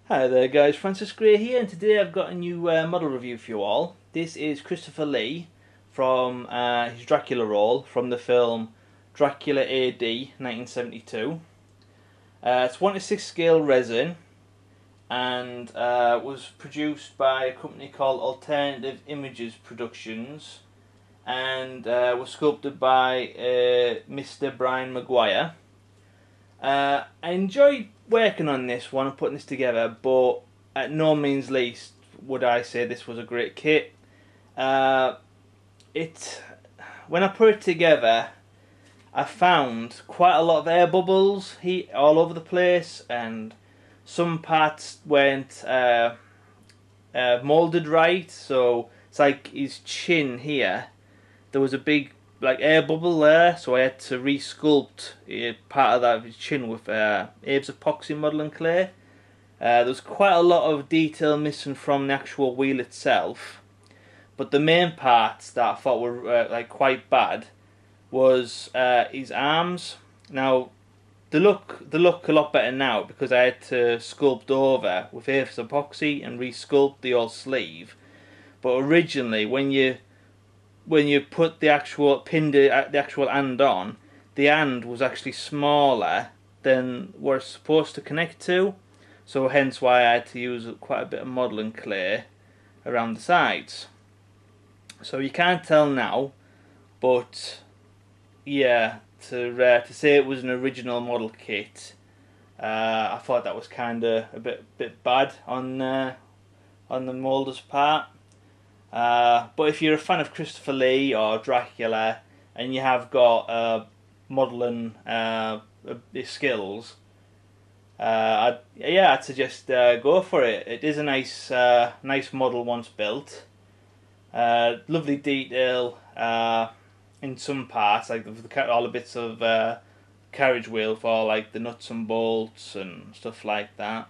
Hi there guys, Francis Gray here, and today I've got a new model review for you all. This is Christopher Lee from his Dracula role from the film Dracula A.D. 1972. It's 1:6 scale resin and was produced by a company called Alternative Images Productions and was sculpted by Mr. Brian Maguire. I enjoyed working on this one and putting this together, but at no means least would I say this was a great kit. It When I put it together, I found quite a lot of air bubbles heat all over the place, and some parts weren't molded right. So it's like his chin here. There was a big air bubble there, so I had to re-sculpt part of that of his chin with Abe's epoxy modelling clay. There was quite a lot of detail missing from the actual wheel itself, but the main parts that I thought were quite bad was his arms. Now they look a lot better now because I had to sculpt over with Abe's epoxy and re-sculpt the whole sleeve. But originally, when you put the actual the actual hand on, the hand was actually smaller than what it's supposed to connect to, so hence why I had to use quite a bit of modelling clay around the sides. So you can't tell now, but yeah, to say it was an original model kit, I thought that was kind of a bit bad on the moulder's part. But if you're a fan of Christopher Lee or Dracula and you have got modelling skills, I'd suggest go for it. It is a nice model once built. Lovely detail in some parts, like all the bits of carriage wheel for like the nuts and bolts and stuff like that.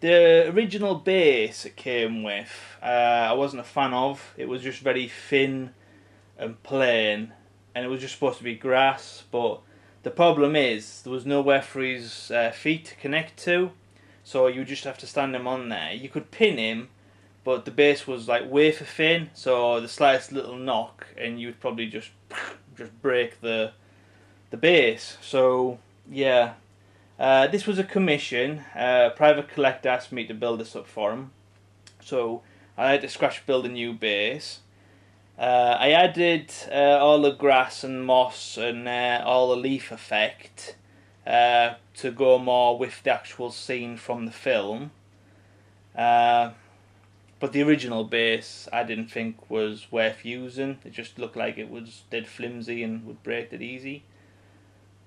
The original base it came with, I wasn't a fan of. It was just very thin and plain, and it was just supposed to be grass. But the problem is there was nowhere for his feet to connect to, so you just have to stand him on there. You could pin him, but the base was like wafer thin, so the slightest little knock and you would probably just break the base. So yeah. This was a commission. A private collector asked me to build this up for him, so I had to scratch build a new base. I added all the grass and moss and all the leaf effect to go more with the actual scene from the film. But the original base I didn't think was worth using. It just looked like it was dead flimsy and would break it easy.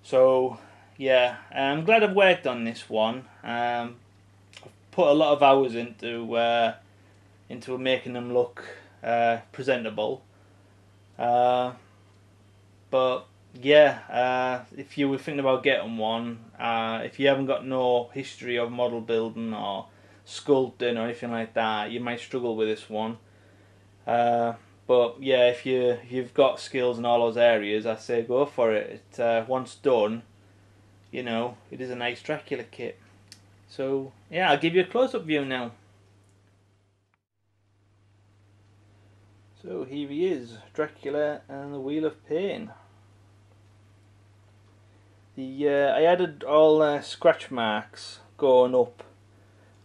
So yeah, I'm glad I've worked on this one. I've put a lot of hours into making them look presentable. But yeah, if you were thinking about getting one, if you haven't got no history of model building or sculpting or anything like that, you might struggle with this one. But yeah, if you've got skills in all those areas, I say go for it. Once done, you know, it is a nice Dracula kit. So yeah, I'll give you a close-up view now. So here he is, Dracula and the Wheel of Pain. I added all scratch marks going up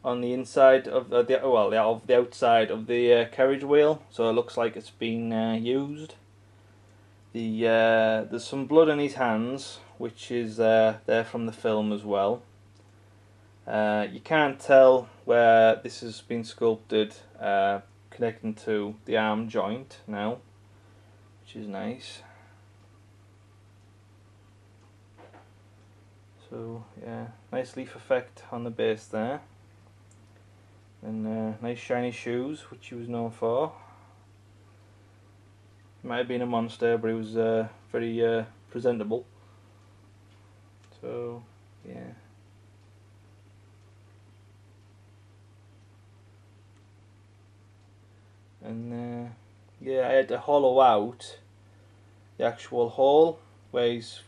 on the inside of the outside of the carriage wheel, so it looks like it's been used. There's some blood on his hands, which is there from the film as well. You can't tell where this has been sculpted, connecting to the arm joint now, which is nice. So yeah, nice leaf effect on the base there, and nice shiny shoes, which he was known for. Might have been a monster, but he was very presentable. So yeah. And yeah, I had to hollow out the actual hole where he's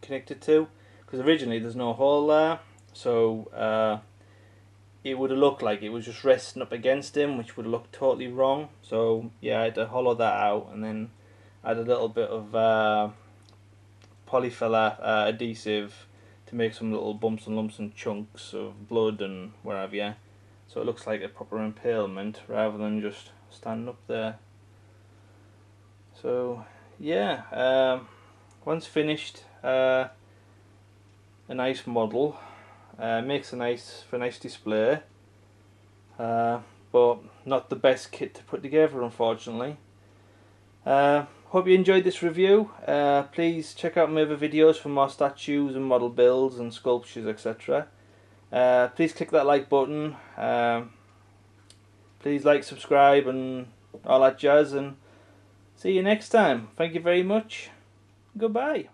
connected to, because originally there's no hole there, so it would have looked like it was just resting up against him, which would have looked totally wrong. So yeah, I had to hollow that out, and then add a little bit of polyfiller adhesive to make some little bumps and lumps and chunks of blood and whatever, yeah. So it looks like a proper impalement rather than just standing up there. So yeah, once finished, a nice model, makes a nice display, but not the best kit to put together, unfortunately. Hope you enjoyed this review. Please check out my other videos for more statues and model builds and sculptures, etc. Please click that like button. Please like, subscribe and all that jazz, and see you next time. Thank you very much. Goodbye.